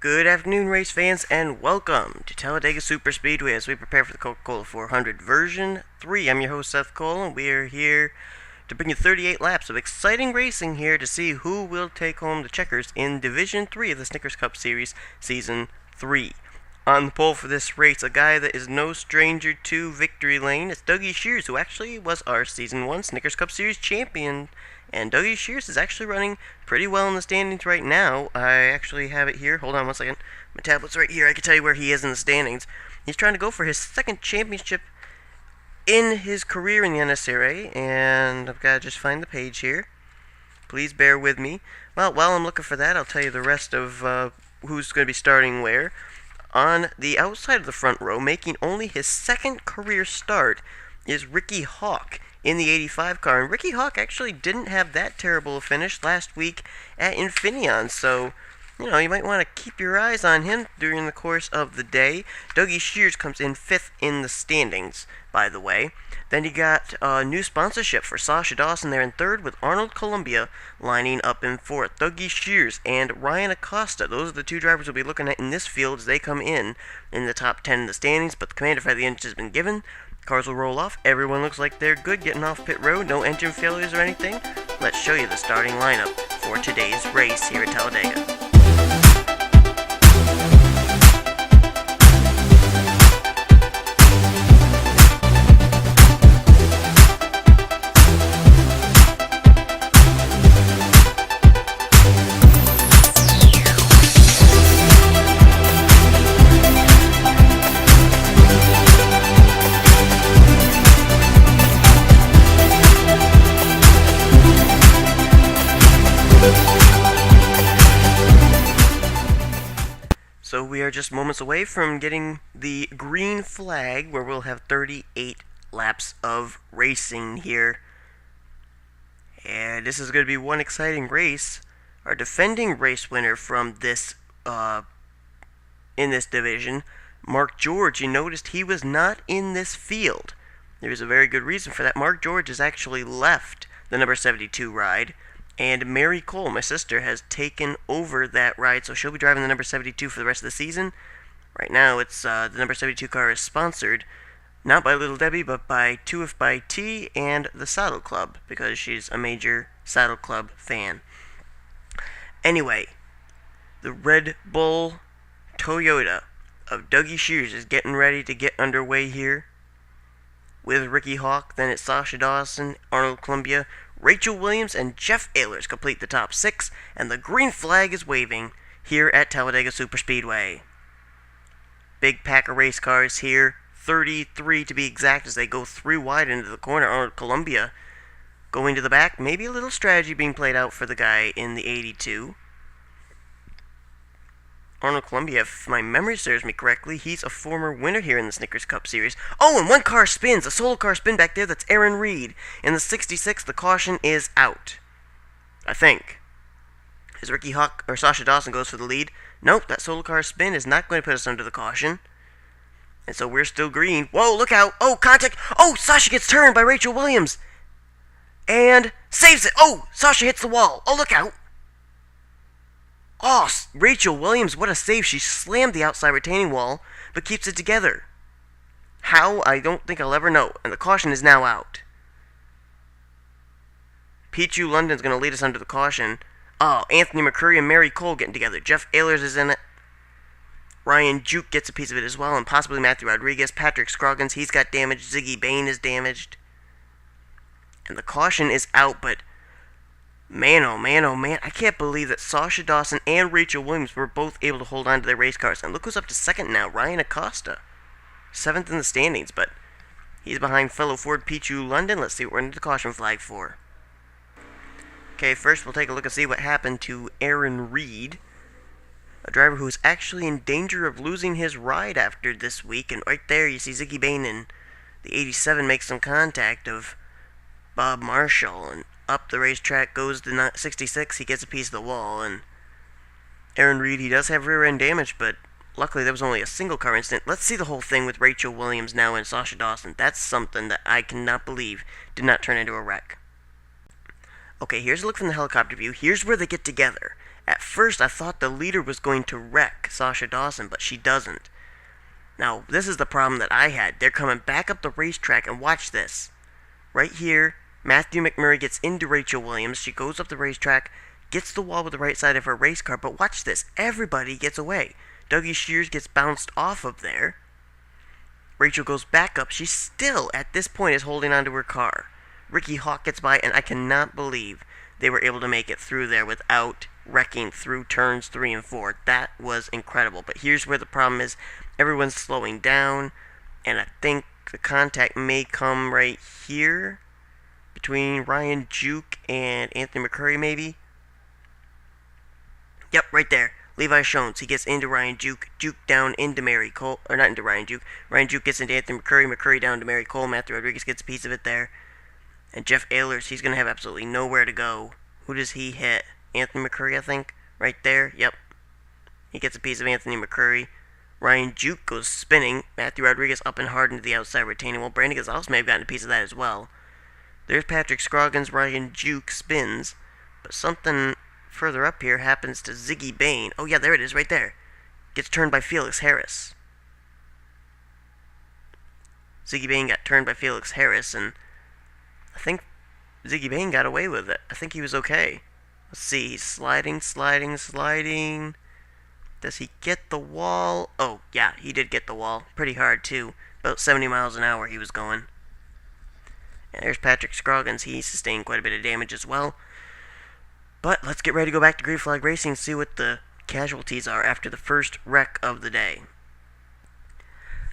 Good afternoon, race fans, and welcome to Talladega Super Speedway as we prepare for the Coca-Cola 400 version 3. I'm your host, Seth Cole, and we are here to bring you 38 laps of exciting racing here to see who will take home the checkers in Division 3 of the Snickers Cup Series Season 3. On the pole for this race, a guy that is no stranger to victory lane. It's Dougie Shears, who actually was our Season 1 Snickers Cup Series champion. And Dougie Shears is actually running pretty well in the standings right now. I actually have it here. Hold on one second. My tablet's right here. I can tell you where he is in the standings. He's trying to go for his second championship in his career in the NNSCRA. And I've got to just find the page here. Please bear with me. Well, while I'm looking for that, I'll tell you the rest of who's going to be starting where. On the outside of the front row, making only his second career start, is Ricky Hawk in the 85 car. And Ricky Hawk actually didn't have that terrible a finish last week at Infineon, so you might want to keep your eyes on him during the course of the day. Dougie Shears comes in 5th in the standings, by the way. Then you got a new sponsorship for Sasha Dawson there in 3rd, with Arnold Columbia lining up in 4th. Dougie Shears and Ryan Acosta, those are the two drivers we'll be looking at in this field as they come in the top 10 in the standings, but the command of the inch has been given. Cars will roll off. Everyone looks like they're good getting off pit road. No engine failures or anything. Let's show you the starting lineup for today's race here at Talladega. So we are just moments away from getting the green flag, where we'll have 38 laps of racing here. And this is going to be one exciting race. Our defending race winner from this in this division, Mark George, you noticed he was not in this field. There's a very good reason for that. Mark George has actually left the number 72 ride. And Mary Cole, my sister, has taken over that ride, so she'll be driving the number 72 for the rest of the season. Right now, it's the number 72 car is sponsored, not by Little Debbie, but by 2F by T and the Saddle Club, because she's a major Saddle Club fan. Anyway, the Red Bull Toyota of Dougie Shears is getting ready to get underway here with Ricky Hawk. Then it's Sasha Dawson, Arnold Columbia, Rachel Williams, and Jeff Ehlers complete the top 6, and the green flag is waving here at Talladega Superspeedway. Big pack of race cars here, 33 to be exact, as they go 3 wide into the corner. Arnold Columbia going to the back, maybe a little strategy being played out for the guy in the 82. Arnold Columbia, if my memory serves me correctly, he's a former winner here in the Snickers Cup Series. Oh, and one car spins, a solo car spin back there, that's Aaron Reed. In the 66, the caution is out, I think. As Ricky Hawk, or Sasha Dawson, goes for the lead. Nope, that solo car spin is not going to put us under the caution. And so we're still green. Whoa, look out. Oh, contact. Oh, Sasha gets turned by Rachel Williams. And saves it. Oh, Sasha hits the wall. Oh, look out. Oh, Rachel Williams, what a save. She slammed the outside retaining wall, but keeps it together. How? I don't think I'll ever know. And the caution is now out. Pichu London's going to lead us under the caution. Oh, Anthony McCurry and Mary Cole getting together. Jeff Ehlers is in it. Ryan Juke gets a piece of it as well, and possibly Matthew Rodriguez. Patric Scroggins, he's got damaged. Ziggy Bain is damaged. And the caution is out, but man, oh man, oh man, I can't believe that Sasha Dawson and Rachel Williams were both able to hold on to their race cars. And look who's up to 2nd now, Ryan Acosta. 7th in the standings, but he's behind fellow Ford Pichu London. Let's see what we're under the caution flag for. Okay, first we'll take a look and see what happened to Aaron Reed, a driver who is actually in danger of losing his ride after this week. And right there you see Ziggy Bain in the 87 make some contact of Bob Marshall, and up the racetrack goes the 66. He gets a piece of the wall, and Aaron Reed, he does have rear end damage, but luckily there was only a single car incident. Let's see the whole thing with Rachel Williams now and Sasha Dawson. That's something that I cannot believe did not turn into a wreck. Okay, here's a look from the helicopter view. Here's where they get together At first, I thought the leader was going to wreck Sasha Dawson, but she doesn't. Now, this is the problem that I had. They're coming back up the racetrack, and watch this. Right here, Matthew McMurray gets into Rachel Williams. She goes up the racetrack, gets the wall with the right side of her race car, but watch this. Everybody gets away. Dougie Shears gets bounced off of there. Rachel goes back up. She still, at this point, is holding onto her car. Ricky Hawk gets by, and I cannot believe they were able to make it through there without wrecking through turns 3 and 4. That was incredible. But here's where the problem is. Everyone's slowing down, and I think the contact may come right here between Ryan Juke and Anthony McCurry, maybe. Yep, right there. Levi Schones, he gets into Ryan Juke. Juke down into Mary Cole, or not into Ryan Juke. Ryan Juke gets into Anthony McCurry. McCurry down to Mary Cole. Matthew Rodriguez gets a piece of it there. And Jeff Ehlers, he's going to have absolutely nowhere to go. Who does he hit? Anthony McCurry, I think. Right there. Yep. He gets a piece of Anthony McCurry. Ryan Juke goes spinning. Matthew Rodriguez up and hard into the outside retaining wall. Brandon Gonzalez may have gotten a piece of that as well. There's Patric Scroggins. Ryan Juke spins. But something further up here happens to Ziggy Bain. Oh, yeah, there it is, right there. Gets turned by Felix Harris. Ziggy Bain got turned by Felix Harris, and I think Ziggy Bain got away with it. I think he was okay. Let's see. He's sliding. Does he get the wall? Oh, yeah, he did get the wall. Pretty hard, too. About 70 miles an hour he was going. And there's Patric Scroggins. He sustained quite a bit of damage as well. But let's get ready to go back to Green Flag Racing and see what the casualties are after the first wreck of the day.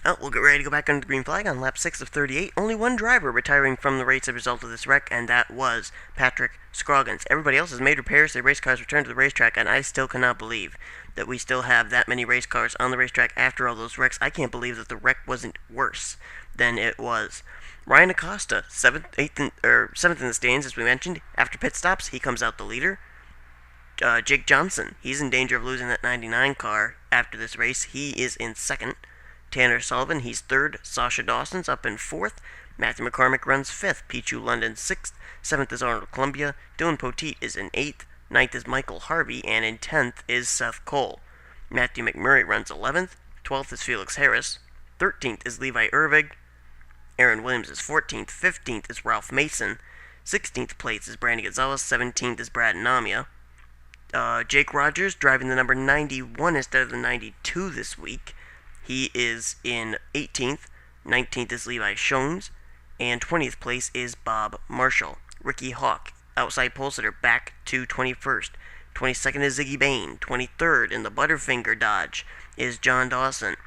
Oh, we'll get ready to go back under the green flag on lap 6 of 38. Only one driver retiring from the race as a result of this wreck, and that was Patric Scroggins. Everybody else has made repairs. Their race cars returned to the racetrack, and I still cannot believe that we still have that many race cars on the racetrack after all those wrecks. I can't believe that the wreck wasn't worse than it was. Ryan Acosta, 7th in the stands, as we mentioned. After pit stops, he comes out the leader. Jake Johnson, he's in danger of losing that 99 car after this race. He is in 2nd. Tanner Sullivan, he's 3rd. Sasha Dawson's up in 4th. Matthew McCormick runs 5th. Pichu London 6th. 7th is Arnold Columbia. Dylan Poteet is in 8th. 9th is Michael Harvey. And in 10th is Seth Cole. Matthew McMurray runs 11th. 12th is Felix Harris. 13th is Levi Ervig. Aaron Williams is 14th. 15th is Ralph Mason. 16th place is Brandon Gonzalez. 17th is Brad Namia. Jake Rogers driving the number 91 instead of the 92 this week. He is in 18th, 19th is Levi Schones, and 20th place is Bob Marshall. Ricky Hawk, outside pole sitter, back to 21st. 22nd is Ziggy Bain. 23rd in the Butterfinger Dodge is John Dawson.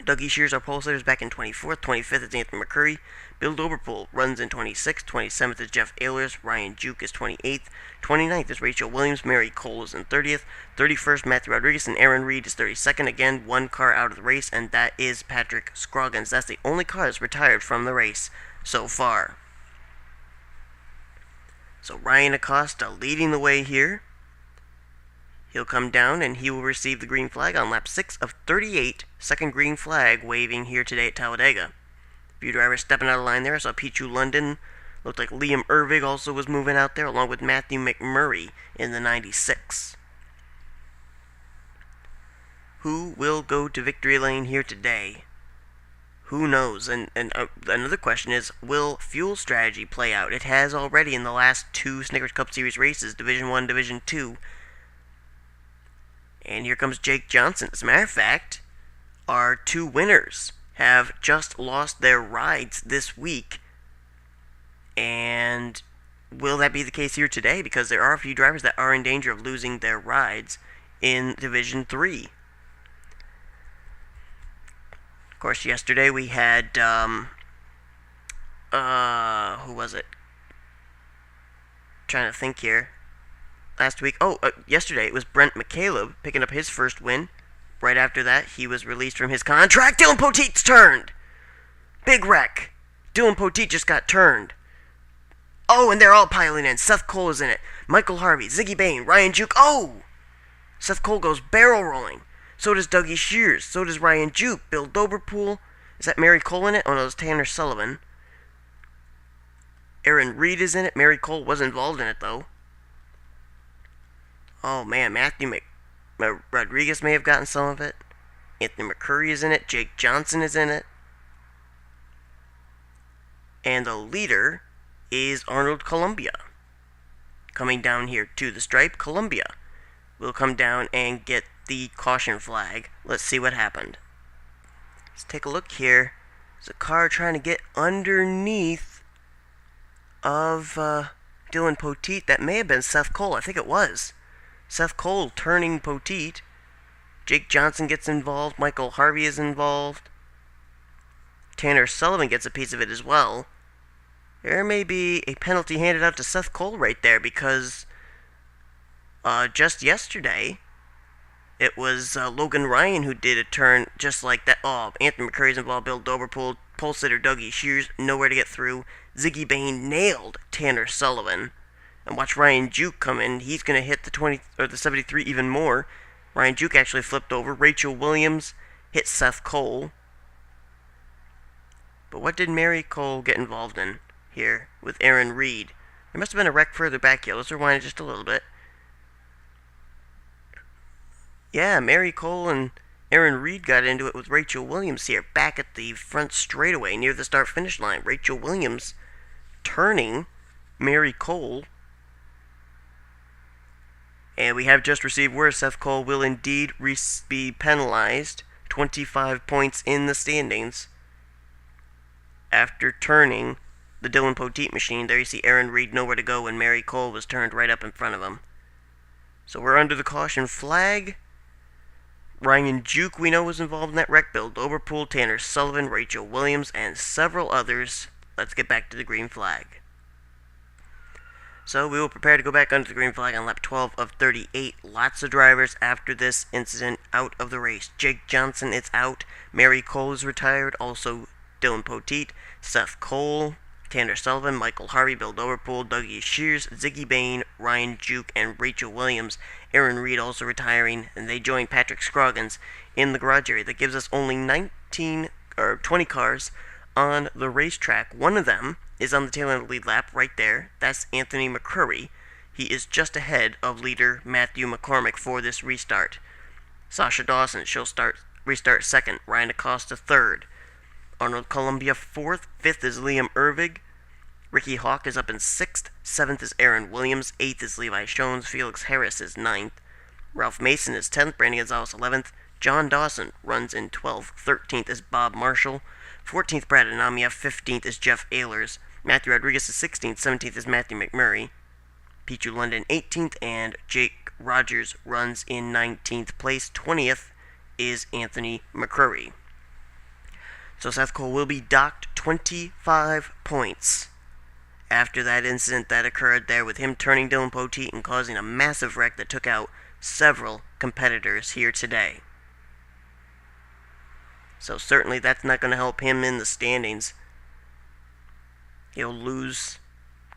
Dougie Shears, our pole sitter, is back in 24th. 25th is Anthony McCurry. Bill Doberpool runs in 26th. 27th is Jeff Ehlers. Ryan Juke is 28th. 29th is Rachel Williams. Mary Cole is in 30th. 31st, Matthew Rodriguez, and Aaron Reed is 32nd. Again, one car out of the race, and that is Patric Scroggins. That's the only car that's retired from the race so far. So Ryan Acosta leading the way here. He'll come down and he will receive the green flag on lap 6 of 38. Second green flag waving here today at Talladega. A few drivers stepping out of line there. I saw Pichu London. Looked like Liam Ervig also was moving out there, along with Matthew McMurray in the 96. Who will go to victory lane here today? Who knows? And another question is, will fuel strategy play out? It has already in the last 2 Snickers Cup Series races, Division 1, Division 2. And here comes Jake Johnson. As a matter of fact, our 2 winners have just lost their rides this week. And will that be the case here today? Because there are a few drivers that are in danger of losing their rides in Division 3. Of course, yesterday we had, who was it? Trying to think here. Last week, yesterday it was Brent McCaleb picking up his first win. Right after that, he was released from his contract. Dylan Poteet's turned! Big wreck. Dylan Poteet just got turned. Oh, and they're all piling in. Seth Cole is in it. Michael Harvey, Ziggy Bain, Ryan Juke. Oh! Seth Cole goes barrel rolling. So does Dougie Shears. So does Ryan Juke. Bill Doberpool. Is that Mary Cole in it? Oh, no, it's Tanner Sullivan. Aaron Reed is in it. Mary Cole was involved in it, though. Oh man, Rodriguez may have gotten some of it. Anthony McCurry is in it. Jake Johnson is in it. And the leader is Arnold Columbia. Coming down here to the stripe, Columbia will come down and get the caution flag. Let's see what happened. Let's take a look here. There's a car trying to get underneath of Dylan Poteet. That may have been Seth Cole. I think it was. Seth Cole turning Poteet. Jake Johnson gets involved. Michael Harvey is involved. Tanner Sullivan gets a piece of it as well. There may be a penalty handed out to Seth Cole right there because just yesterday it was Logan Ryan who did a turn just like that. Oh, Anthony McCurry's involved. Bill Doberpool, pole sitter Dougie Shears, nowhere to get through. Ziggy Bain nailed Tanner Sullivan. And watch Ryan Juke come in. He's going to hit the 20 or the 73 even more. Ryan Juke actually flipped over. Rachel Williams hit Seth Cole. But what did Mary Cole get involved in here with Aaron Reed? There must have been a wreck further back here. Let's rewind it just a little bit. Yeah, Mary Cole and Aaron Reed got into it with Rachel Williams here, back at the front straightaway near the start-finish line. Rachel Williams turning Mary Cole. And we have just received word Seth Cole will indeed be penalized. 25 points in the standings after turning the Dylan Poteet machine. There you see Aaron Reed nowhere to go when Mary Cole was turned right up in front of him. So we're under the caution flag. Ryan Juke, we know, was involved in that wreck. Bill Doberpool, Tanner Sullivan, Rachel Williams, and several others. Let's get back to the green flag. So we will prepare to go back under the green flag on lap 12 of 38. Lots of drivers after this incident out of the race. Jake Johnson is out. Mary Cole is retired. Also Dylan Poteet, Seth Cole, Tanner Sullivan, Michael Harvey, Bill Doberpool, Dougie Shears, Ziggy Bain, Ryan Juke, and Rachel Williams. Aaron Reed also retiring, and they join Patric Scroggins in the garage area. That gives us only 20 cars on the racetrack. One of them is on the tail end of the lead lap right there. That's Anthony McCurry. He is just ahead of leader Matthew McCormick for this restart. Sasha Dawson, she'll restart second. Ryan Acosta third. Arnold Columbia fourth. Fifth is Liam Ervig. Ricky Hawk is up in sixth. Seventh is Aaron Williams. Eighth is Levi Schones. Felix Harris is ninth. Ralph Mason is 10th. Brandon Gonzalez 11th. John Dawson runs in 12th. 13th is Bob Marshall. 14th, Brad Anamia. 15th is Jeff Ehlers. Matthew Rodriguez is 16th. 17th is Matthew McMurray. Pichu London 18th. And Jake Rogers runs in 19th place. 20th is Anthony McCurry. So Seth Cole will be docked 25 points after that incident that occurred there with him turning Dylan Poteet and causing a massive wreck that took out several competitors here today. So certainly that's not going to help him in the standings. He'll lose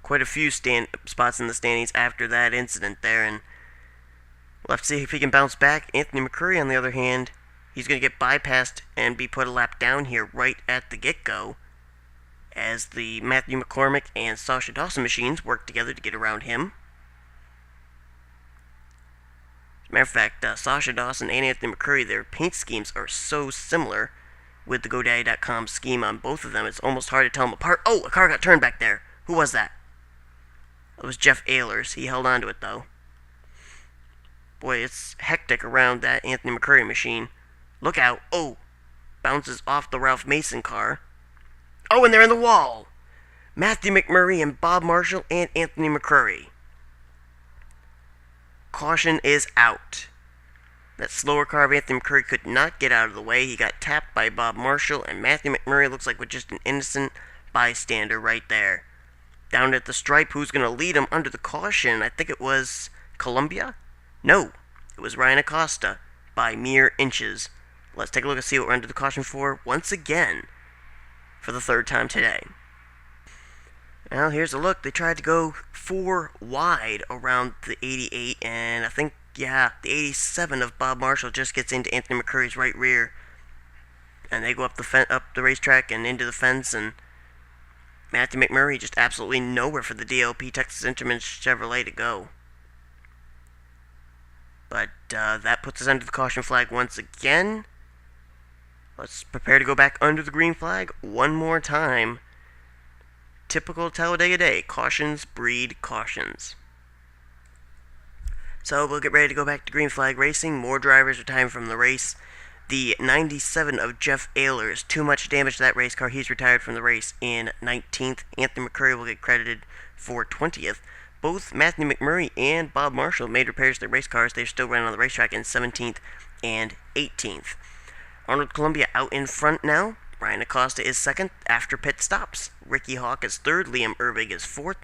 quite a few spots in the standings after that incident there, and we'll have to see if he can bounce back. Anthony McCurry, on the other hand, he's going to get bypassed and be put a lap down here right at the get-go as the Matthew McCormick and Sasha Dawson machines work together to get around him. As a matter of fact, Sasha Dawson and Anthony McCurry, their paint schemes are so similar with the GoDaddy.com scheme on both of them, it's almost hard to tell them apart. Oh, a car got turned back there. Who was that? It was Jeff Ehlers. He held on to it, though. Boy, it's hectic around that Anthony McCurry machine. Look out. Oh, bounces off the Ralph Mason car. Oh, and they're in the wall. Matthew McMurray and Bob Marshall and Anthony McCurry. Caution is out. That slower car of Anthony McCurry could not get out of the way. He got tapped by Bob Marshall, and Matthew McMurray looks like just an innocent bystander right there. Down at the stripe, who's going to lead him under the caution? I think it was Columbia? No, it was Ryan Acosta by mere inches. Let's take a look and see what we're under the caution for once again for the third time today. Well, here's a look. They tried to go 4 wide around the 88, and I think, the 87 of Bob Marshall just gets into Anthony McCurry's right rear. And they go up the racetrack and into the fence, and Matthew McMurray just absolutely nowhere for the DLP Texas Instruments Chevrolet to go. But that puts us under the caution flag once again. Let's prepare to go back under the green flag one more time. Typical Talladega day. Cautions breed cautions. So we'll get ready to go back to green flag racing. More drivers retiring from the race. The 97 of Jeff Ayler's too much damage to that race car. He's retired from the race in 19th. Anthony McCurry will get credited for 20th. Both Matthew McMurray and Bob Marshall made repairs to their race cars. They're still running on the racetrack in 17th and 18th. Arnold Columbia out in front now. Ryan Acosta is second after pit stops. Ricky Hawk is third. Liam Ervig is fourth.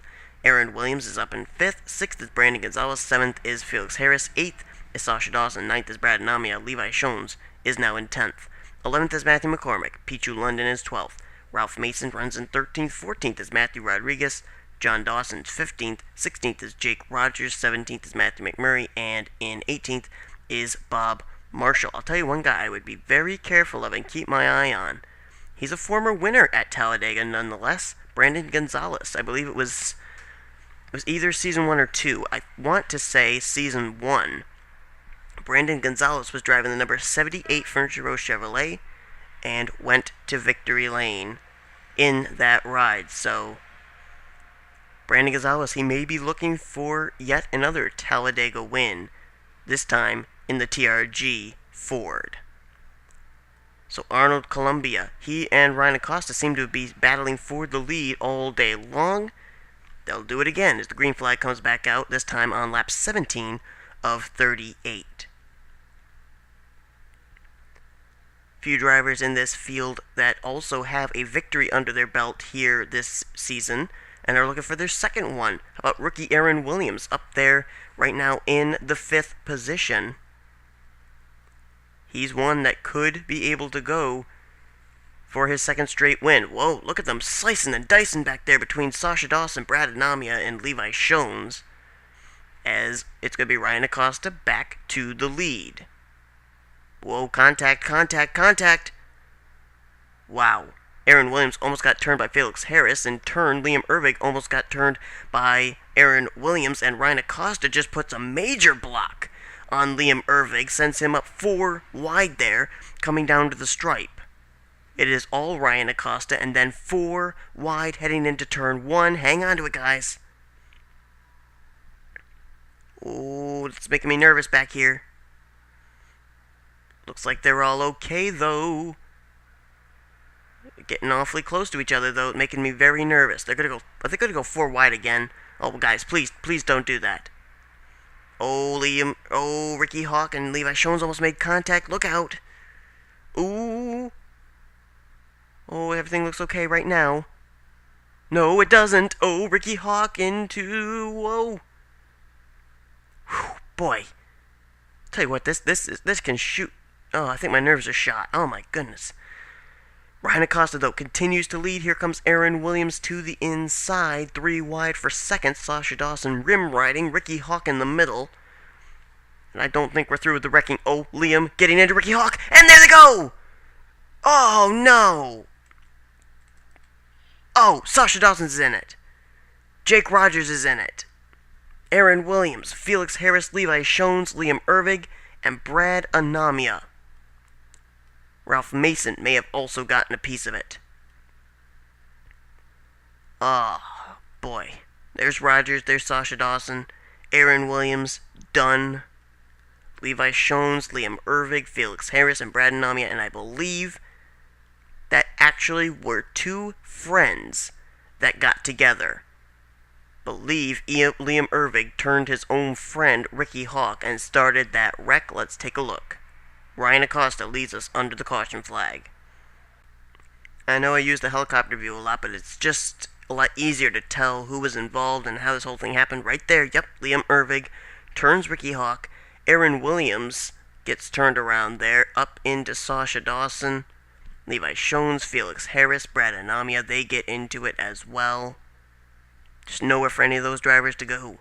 Aaron Williams is up in fifth. Sixth is Brandon Gonzalez. Seventh is Felix Harris. Eighth is Sasha Dawson. Ninth is Brad Namia. Levi Schones is now in 10th. 11th is Matthew McCormick. Pichu London is 12th. Ralph Mason runs in 13th. 14th is Matthew Rodriguez. John Dawson's 15th. 16th is Jake Rogers. 17th is Matthew McMurray. And in 18th is Bob Marshall. I'll tell you one guy I would be very careful of and keep my eye on. He's a former winner at Talladega nonetheless. Brandon Gonzalez. I believe it was either season 1 or 2. I want to say season 1. Brandon Gonzalez was driving the number 78 Furniture Row Chevrolet and went to victory lane in that ride. So Brandon Gonzalez, he may be looking for yet another Talladega win, this time in the TRG Ford. So Arnold Columbia, he and Ryan Acosta seem to be battling for the lead all day long. They'll do it again as the green flag comes back out, this time on lap 17 of 38. Few drivers in this field that also have a victory under their belt here this season and are looking for their second one. How about rookie Aaron Williams up there right now in the 5th position? He's one that could be able to go for his second straight win. Whoa, look at them slicing and dicing back there between Sasha Dawson, Brad Namia, and Levi Schones, as it's going to be Ryan Acosta back to the lead. Whoa, contact, contact, contact. Wow. Aaron Williams almost got turned by Felix Harris. In turn, Liam Ervig almost got turned by Aaron Williams. And Ryan Acosta just puts a major block on Liam Ervig. Sends him up 4 wide there, coming down to the stripe. It is all Ryan Acosta, and then 4 wide heading into turn 1. Hang on to it, guys. Oh, it's making me nervous back here. Looks like they're all okay, though. Getting awfully close to each other, though, making me very nervous. Are they gonna go 4 wide again? Oh, guys, please don't do that. Oh, Ricky Hawk and Levi Schones almost made contact. Look out. Ooh. Oh, everything looks okay right now. No, it doesn't. Oh, Ricky Hawk into... Whoa. Whew, boy. Tell you what, this can shoot. Oh, I think my nerves are shot. Oh, my goodness. Ryan Acosta, though, continues to lead. Here comes Aaron Williams to the inside. 3 wide for second. Sasha Dawson rim riding. Ricky Hawk in the middle. And I don't think we're through with the wrecking. Oh, Liam getting into Ricky Hawk. And there they go! Oh, no! Oh, Sasha Dawson's in it. Jake Rogers is in it. Aaron Williams, Felix Harris, Levi Schones, Liam Ervig, and Brad Anamia. Ralph Mason may have also gotten a piece of it. Oh, boy. There's Rogers, there's Sasha Dawson, Aaron Williams, done. Levi Schones, Liam Ervig, Felix Harris, and Brad Anamia, and I believe that actually were 2 friends that got together. Believe Liam Ervig turned his own friend, Ricky Hawk, and started that wreck. Let's take a look. Ryan Acosta leads us under the caution flag. I know I use the helicopter view a lot, but it's just a lot easier to tell who was involved and how this whole thing happened. Right there, yep, Liam Ervig turns Ricky Hawk. Aaron Williams gets turned around there, up into Sasha Dawson. Levi Schones, Felix Harris, Brad Anamia, they get into it as well. Just nowhere for any of those drivers to go.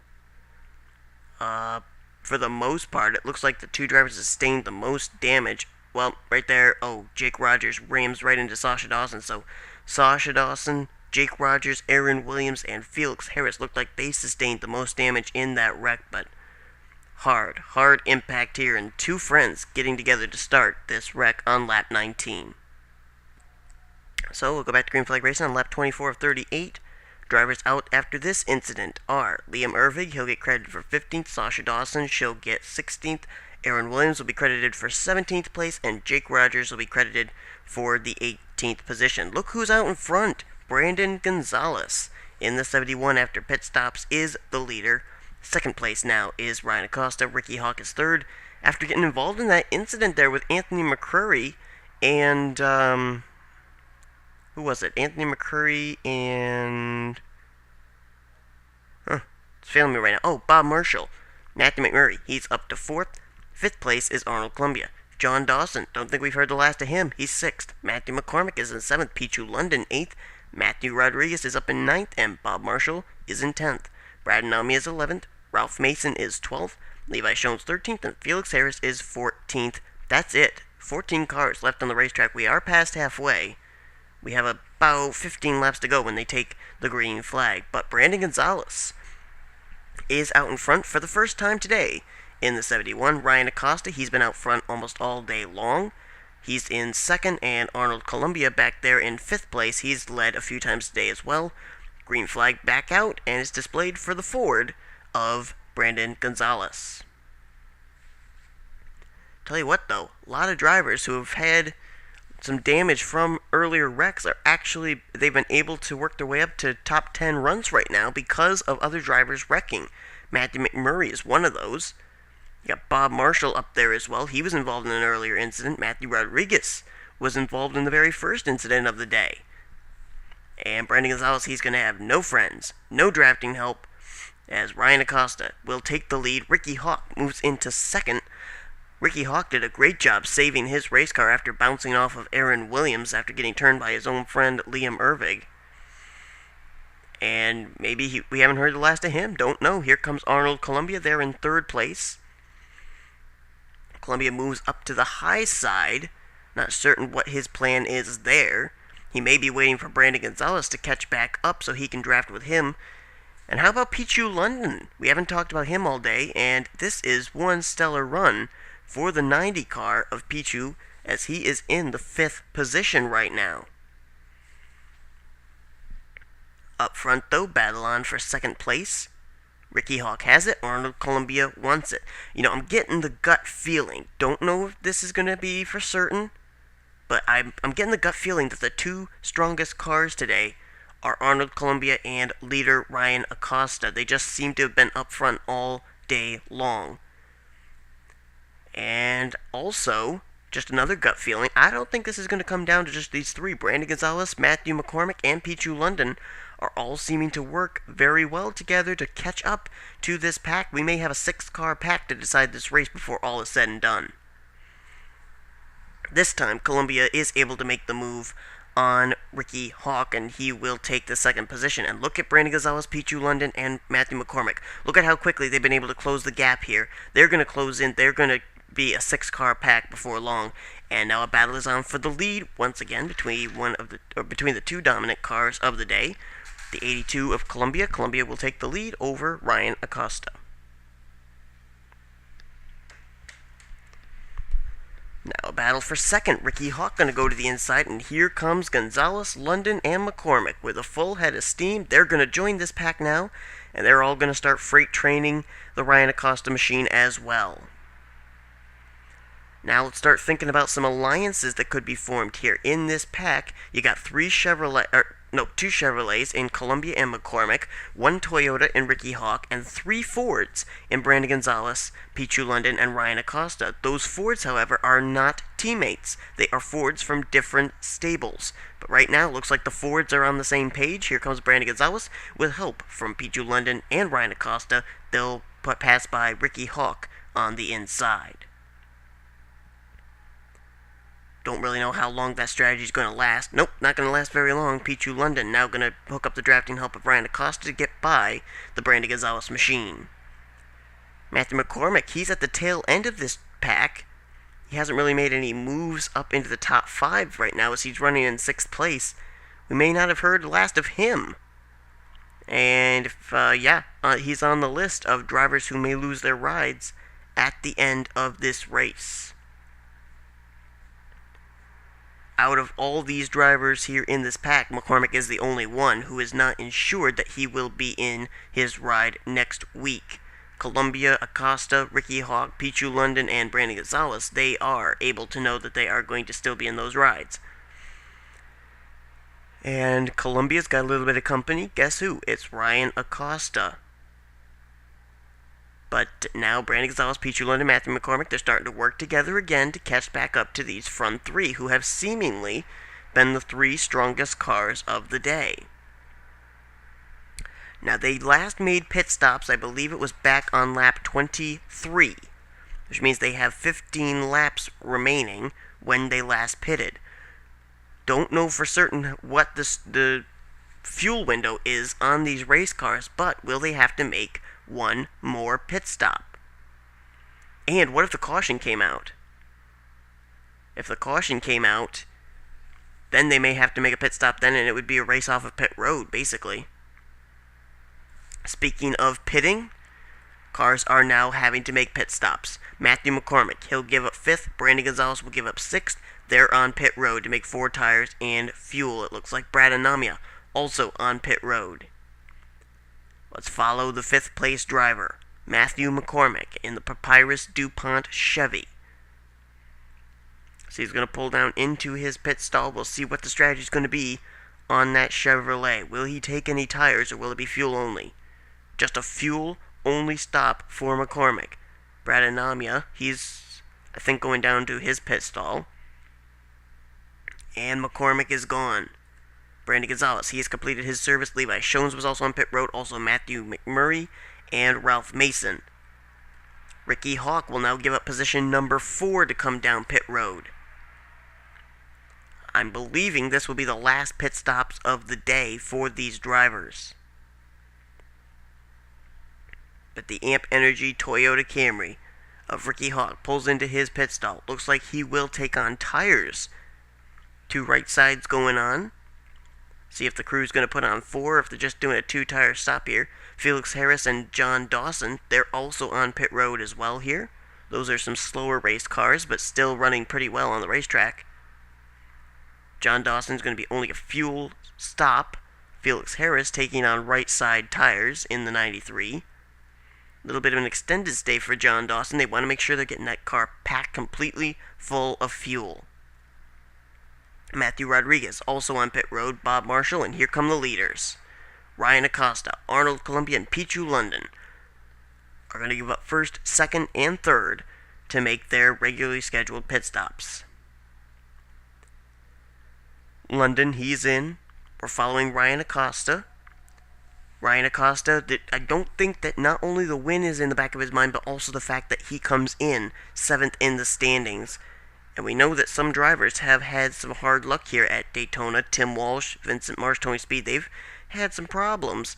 For the most part, it looks like the 2 drivers sustained the most damage. Well, right there, oh, Jake Rogers rams right into Sasha Dawson. So, Sasha Dawson, Jake Rogers, Aaron Williams, and Felix Harris looked like they sustained the most damage in that wreck. But, hard impact here, and two friends getting together to start this wreck on lap 19. So we'll go back to green flag racing on lap 24 of 38. Drivers out after this incident are Liam Ervig, he'll get credited for 15th, Sasha Dawson, she'll get 16th, Aaron Williams will be credited for 17th place, and Jake Rogers will be credited for the 18th position. Look who's out in front, Brandon Gonzalez. In the 71 after pit stops is the leader. Second place now is Ryan Acosta. Ricky Hawk is third after getting involved in that incident there with Anthony McCurry and, who was it? Anthony McCurry and... it's failing me right now. Oh, Bob Marshall. Matthew McMurray, he's up to fourth. Fifth place is Arnold Columbia. John Dawson, don't think we've heard the last of him. He's sixth. Matthew McCormick is in seventh. Pichu London, eighth. Matthew Rodriguez is up in ninth, and Bob Marshall is in 10th. Brad Nami is 11th. Ralph Mason is 12th. Levi Schones 13th, and Felix Harris is 14th. That's it. 14 cars left on the racetrack. We are past halfway. We have about 15 laps to go when they take the green flag. But Brandon Gonzalez is out in front for the first time today in the 71. Ryan Acosta, he's been out front almost all day long. He's in second, and Arnold Columbia back there in fifth place. He's led a few times today as well. Green flag back out, and it's displayed for the Ford of Brandon Gonzalez. Tell you what, though, a lot of drivers who have had some damage from earlier wrecks are actually, they've been able to work their way up to top 10 runs right now because of other drivers wrecking. Matthew McMurray is one of those. You got Bob Marshall up there as well. He was involved in an earlier incident. Matthew Rodriguez was involved in the very first incident of the day. And Brandon Gonzalez, he's going to have no friends, no drafting help, as Ryan Acosta will take the lead. Ricky Hawk moves into second. Ricky Hawk did a great job saving his race car after bouncing off of Aaron Williams after getting turned by his own friend Liam Ervig. And maybe we haven't heard the last of him. Don't know. Here comes Arnold Columbia there in third place. Columbia moves up to the high side. Not certain what his plan is there. He may be waiting for Brandon Gonzalez to catch back up so he can draft with him. And how about Pichu London? We haven't talked about him all day, and this is one stellar run for the 90 car of Pichu, as he is in the 5th position right now. Up front, though, battle on for second place. Ricky Hawk has it. Arnold Columbia wants it. You know, I'm getting the gut feeling. Don't know if this is going to be for certain, but I'm getting the gut feeling that the two strongest cars today are Arnold Columbia and leader Ryan Acosta. They just seem to have been up front all day long. And also, just another gut feeling, I don't think this is going to come down to just these three. Brandon Gonzalez, Matthew McCormick, and Pichu London are all seeming to work very well together to catch up to this pack. We may have a 6-car pack to decide this race before all is said and done. This time, Columbia is able to make the move on Ricky Hawk, and he will take the second position. And look at Brandon Gonzalez, Pichu London, and Matthew McCormick. Look at how quickly they've been able to close the gap here. They're going to close in. They're going to be a 6-car pack before long. And now a battle is on for the lead once again between the two dominant cars of the day. The 82 of Columbia. Columbia will take the lead over Ryan Acosta. Now a battle for second. Ricky Hawk going to go to the inside, and here comes Gonzalez, London, and McCormick with a full head of steam. They're going to join this pack now, and they're all going to start freight training the Ryan Acosta machine as well. Now let's start thinking about some alliances that could be formed here. In this pack, you got two Chevrolets in Columbia and McCormick, one Toyota in Ricky Hawk, and 3 Fords in Brandon Gonzalez, Pichu London, and Ryan Acosta. Those Fords, however, are not teammates. They are Fords from different stables. But right now, it looks like the Fords are on the same page. Here comes Brandon Gonzalez with help from Pichu London and Ryan Acosta. They'll pass by Ricky Hawk on the inside. Don't really know how long that strategy is going to last. Nope, not going to last very long. Pichu London now going to hook up the drafting help of Ryan Acosta to get by the Brandon Gonzalez machine. Matthew McCormick, he's at the tail end of this pack. He hasn't really made any moves up into the top 5 right now as he's running in 6th place. We may not have heard the last of him. And if, he's on the list of drivers who may lose their rides at the end of this race. Out of all these drivers here in this pack, McCormick is the only one who is not ensured that he will be in his ride next week. Columbia, Acosta, Ricky Hawk, Pichu London, and Brandon Gonzalez, they are able to know that they are going to still be in those rides. And Columbia's got a little bit of company. Guess who? It's Ryan Acosta. But now Brandon Gonzalez, Pichu London, Matthew McCormick, they're starting to work together again to catch back up to these front three, who have seemingly been the three strongest cars of the day. Now, they last made pit stops, I believe it was back on lap 23, which means they have 15 laps remaining when they last pitted. Don't know for certain what the fuel window is on these race cars, but will they have to make one more pit stop? And what if the caution came out? If the caution came out, then they may have to make a pit stop then, and it would be a race off of pit road, basically. Speaking of pitting, cars are now having to make pit stops. Matthew McCormick, he'll give up 5th. Brandon Gonzalez will give up 6th. They're on pit road to make 4 tires and fuel. It looks like Brad Anamia also on pit road. Let's follow the 5th place driver, Matthew McCormick, in the Papyrus DuPont Chevy. So he's going to pull down into his pit stall. We'll see what the strategy is going to be on that Chevrolet. Will he take any tires, or will it be fuel only? Just a fuel-only stop for McCormick. Brad Anamia, he's, I think, going down to his pit stall. And McCormick is gone. Brandon Gonzalez, he has completed his service. Levi Schones was also on pit road. Also Matthew McMurray and Ralph Mason. Ricky Hawk will now give up position number 4 to come down pit road. I'm believing this will be the last pit stops of the day for these drivers. But the Amp Energy Toyota Camry of Ricky Hawk pulls into his pit stall. Looks like he will take on tires. 2 right sides going on. See if the crew's going to put on 4, if they're just doing a 2-tire stop here. Felix Harris and John Dawson, they're also on pit road as well here. Those are some slower race cars, but still running pretty well on the racetrack. John Dawson's going to be only a fuel stop. Felix Harris taking on right side tires in the 93. A little bit of an extended stay for John Dawson. They want to make sure they're getting that car packed completely full of fuel. Matthew Rodriguez also on pit road, Bob Marshall, and here come the leaders. Ryan Acosta, Arnold Columbia, and Pichu London are going to give up 1st, 2nd, and 3rd to make their regularly scheduled pit stops. London, he's in. We're following Ryan Acosta. Ryan Acosta, I don't think that not only the win is in the back of his mind, but also the fact that he comes in 7th in the standings. And we know that some drivers have had some hard luck here at Daytona. Tim Walsh, Vincent Marsh, Tony Speed, they've had some problems.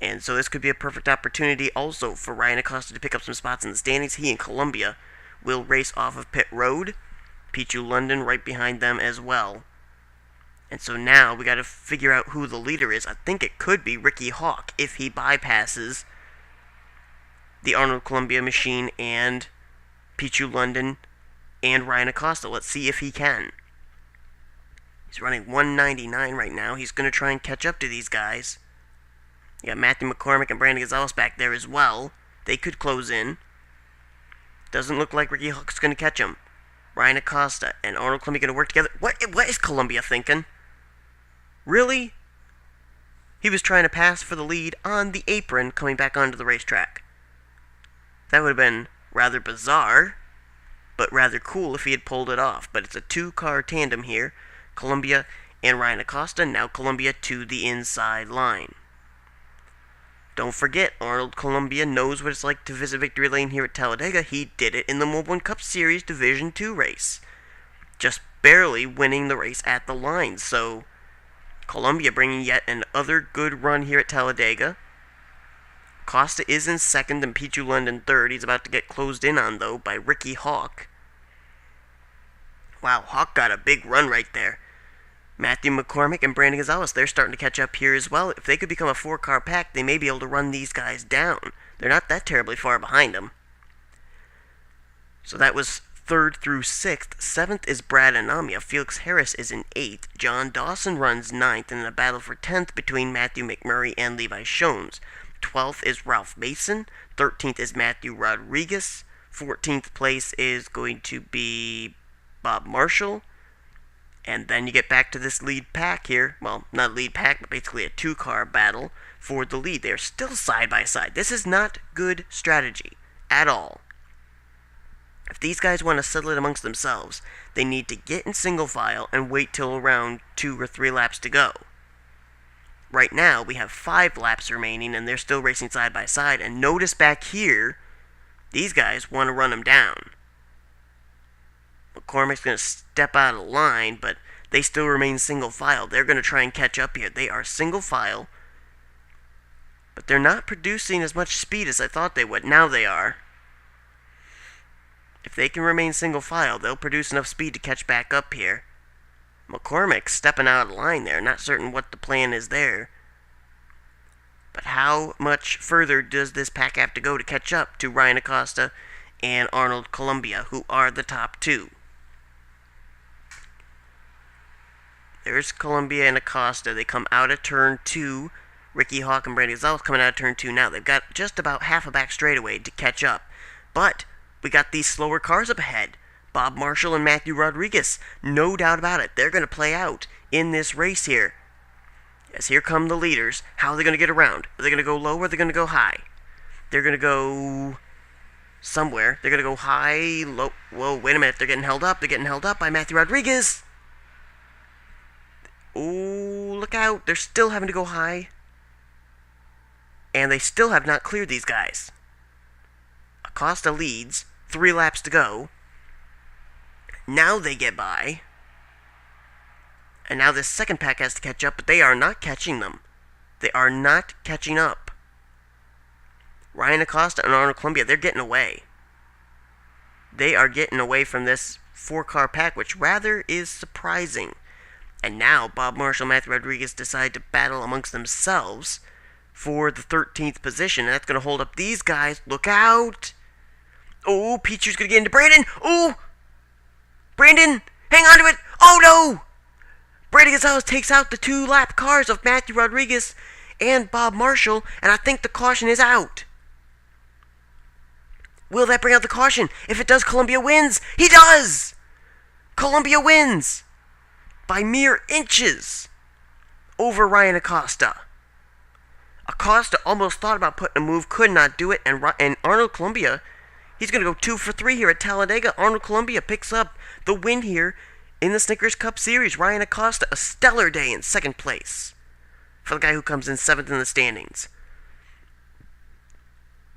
And so this could be a perfect opportunity also for Ryan Acosta to pick up some spots in the standings. He and Columbia will race off of pit road. Pichu London right behind them as well. And so now we got to figure out who the leader is. I think it could be Ricky Hawk if he bypasses the Arnold Columbia machine and Pichu London and Ryan Acosta. Let's see if he can. He's running 199 right now. He's going to try and catch up to these guys. You got Matthew McCormick and Brandon Gonzalez back there as well. They could close in. Doesn't look like Ricky Hawk's going to catch him. Ryan Acosta and Arnold Columbia going to work together. What is Columbia thinking? Really? He was trying to pass for the lead on the apron coming back onto the racetrack. That would have been rather bizarre, but rather cool if he had pulled it off. But it's a 2-car tandem here. Columbia and Ryan Acosta. Now Columbia to the inside line. Don't forget, Arnold Columbia knows what it's like to visit victory lane here at Talladega. He did it in the Mobile 1 Cup Series Division 2 race. Just barely winning the race at the line. So, Columbia bringing yet another good run here at Talladega. Costa is in 2nd and Pichu London 3rd. He's about to get closed in on, though, by Ricky Hawk. Wow, Hawk got a big run right there. Matthew McCormick and Brandon Gonzalez, they're starting to catch up here as well. If they could become a 4-car pack, they may be able to run these guys down. They're not that terribly far behind them. So that was 3rd through 6th. 7th is Brad Anamia. Felix Harris is in 8th. John Dawson runs 9th in a battle for 10th between Matthew McMurray and Levi Schones. 12th is Ralph Mason. 13th is Matthew Rodriguez. 14th place is going to be Bob Marshall. And then you get back to this lead pack here. Well, not lead pack, but basically a 2-car battle for the lead. They're still side by side. This is not good strategy at all. If these guys want to settle it amongst themselves, they need to get in single file and wait till around 2 or 3 laps to go. Right now, we have 5 laps remaining, and they're still racing side by side. And notice back here, these guys want to run them down. McCormick's going to step out of line, but they still remain single file. They're going to try and catch up here. They are single file, but they're not producing as much speed as I thought they would. Now they are. If they can remain single file, they'll produce enough speed to catch back up here. McCormick's stepping out of line there, not certain what the plan is there. But how much further does this pack have to go to catch up to Ryan Acosta and Arnold Columbia, who are the top 2? There's Columbia and Acosta. They come out of turn 2. Ricky Hawk and Brandon Gonzalez coming out of turn 2 now. They've got just about half a back straightaway to catch up. But we got these slower cars up ahead. Bob Marshall and Matthew Rodriguez. No doubt about it. They're going to play out in this race here. As here come the leaders. How are they going to get around? Are they going to go low or are they going to go high? They're going to go somewhere. They're going to go high, low. Whoa, wait a minute. They're getting held up. They're getting held up by Matthew Rodriguez. Ooh, look out. They're still having to go high. And they still have not cleared these guys. Acosta leads. 3 laps to go. Now they get by. And now this second pack has to catch up, but they are not catching them. They are not catching up. Ryan Acosta and Arnold Columbia, they're getting away. They are getting away from this 4-car pack, which rather is surprising. And now Bob Marshall and Matthew Rodriguez decide to battle amongst themselves for the 13th position. And that's going to hold up these guys. Look out! Oh, Peacher's going to get into Brandon. Oh! Brandon, hang on to it. Oh, no! Brandon Gonzalez takes out the 2-lap cars of Matthew Rodriguez and Bob Marshall, and I think the caution is out. Will that bring out the caution? If it does, Columbia wins. He does! Columbia wins by mere inches over Ryan Acosta. Acosta almost thought about putting a move, could not do it, and Arnold Columbia, he's going to go 2 for 3 here at Talladega. Arnold Columbia picks up the win here in the Snickers Cup Series. Ryan Acosta, a stellar day in 2nd place for the guy who comes in 7th in the standings.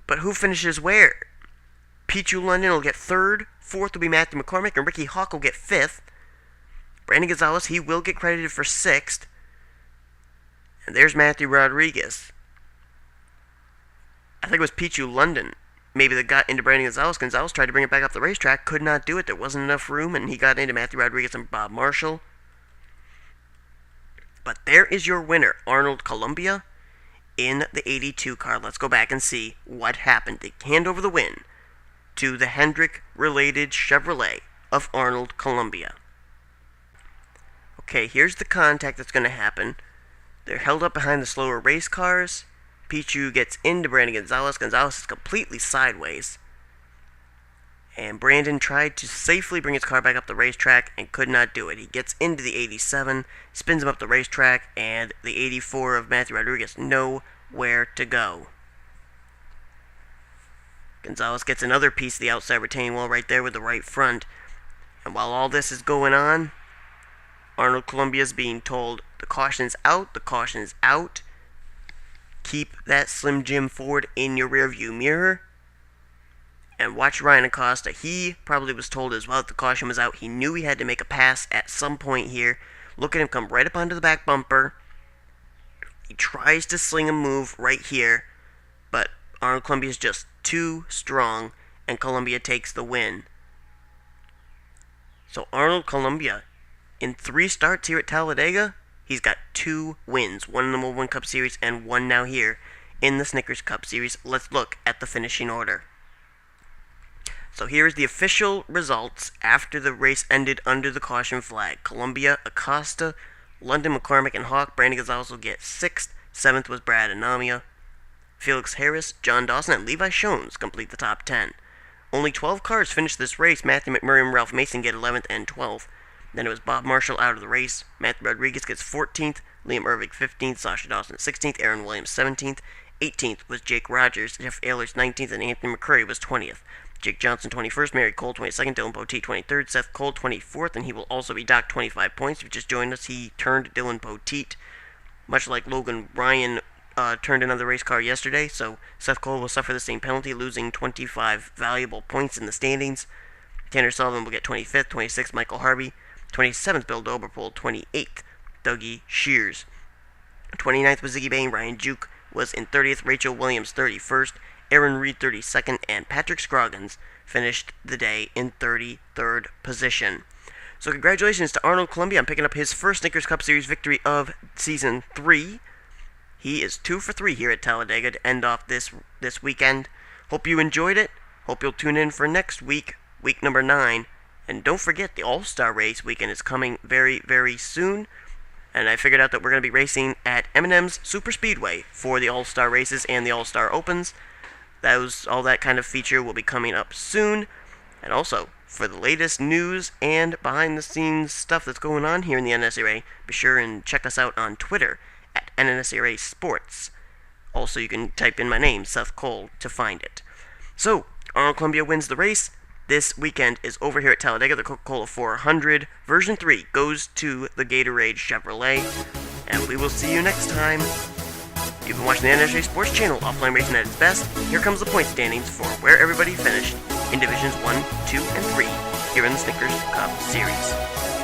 But who finishes where? Pichu London will get 3rd. 4th will be Matthew McCormick, and Ricky Hawk will get 5th. Brandon Gonzalez, he will get credited for 6th. And there's Matthew Rodriguez. I think it was Pichu London maybe that got into Brandon Gonzalez. Gonzalez tried to bring it back up the racetrack, could not do it. There wasn't enough room, and he got into Matthew Rodriguez and Bob Marshall. But there is your winner, Arnold Columbia, in the 82 car. Let's go back and see what happened. They hand over the win to the Hendrick-related Chevrolet of Arnold Columbia. Okay, here's the contact that's going to happen. They're held up behind the slower race cars. Pichu gets into Brandon Gonzalez. Gonzalez is completely sideways. And Brandon tried to safely bring his car back up the racetrack and could not do it. He gets into the 87, spins him up the racetrack, and the 84 of Matthew Rodriguez nowhere to go. Gonzalez gets another piece of the outside retaining wall right there with the right front. And while all this is going on, Arnold Columbia is being told, the caution's out, the caution's out. Keep that Slim Jim Ford in your rearview mirror. And watch Ryan Acosta. He probably was told as well that the caution was out. He knew he had to make a pass at some point here. Look at him come right up onto the back bumper. He tries to sling a move right here, but Arnold Columbia is just too strong, and Columbia takes the win. So Arnold Columbia, in 3 starts here at Talladega, he's got 2 wins. 1 in the Mobile One Cup Series and 1 now here in the Snickers Cup Series. Let's look at the finishing order. So here is the official results after the race ended under the caution flag. Columbia, Acosta, London, McCormick, and Hawk. Brandon Gonzalez will get 6th. 7th was Brad Anamia. Felix Harris, John Dawson, and Levi Schones complete the top 10. Only 12 cars finished this race. Matthew McMurray and Ralph Mason get 11th and 12th. Then it was Bob Marshall out of the race. Matthew Rodriguez gets 14th. Liam Ervig 15th. Sasha Dawson 16th. Aaron Williams 17th. 18th was Jake Rogers. Jeff Ehlers 19th. And Anthony McCurry was 20th. Jake Johnson 21st. Mary Cole 22nd. Dylan Poteet 23rd. Seth Cole 24th. And he will also be docked 25 points. If you just joined us, he turned Dylan Poteet. Much like Logan Ryan turned another race car yesterday, so Seth Cole will suffer the same penalty, losing 25 valuable points in the standings. Tanner Sullivan will get 25th, 26th Michael Harvey, 27th Bill Doberpool, 28th Dougie Shears. 29th was Ziggy Bain, Ryan Juke was in 30th, Rachel Williams 31st, Aaron Reed 32nd, and Patric Scroggins finished the day in 33rd position. So congratulations to Arnold Columbia on picking up his first Snickers Cup Series victory of Season 3. He is 2 for 3 here at Talladega to end off this weekend. Hope you enjoyed it. Hope you'll tune in for next week, week number 9. And don't forget, the All-Star Race weekend is coming very, very soon. And I figured out that we're going to be racing at M&M's Super Speedway for the All-Star Races and the All-Star Opens. All that kind of feature will be coming up soon. And also, for the latest news and behind-the-scenes stuff that's going on here in the NNSCRA, be sure and check us out on Twitter at NNSCRA Sports. Also, you can type in my name, Seth Cole, to find it. So, Arnold Columbia wins the race. This weekend is over here at Talladega. The Coca-Cola 400 version 3 goes to the Gatorade Chevrolet. And we will see you next time. You've been watching the NNSCRA Sports Channel, offline racing at its best. Here comes the point standings for where everybody finished in Divisions 1, 2, and 3 here in the Snickers Cup Series.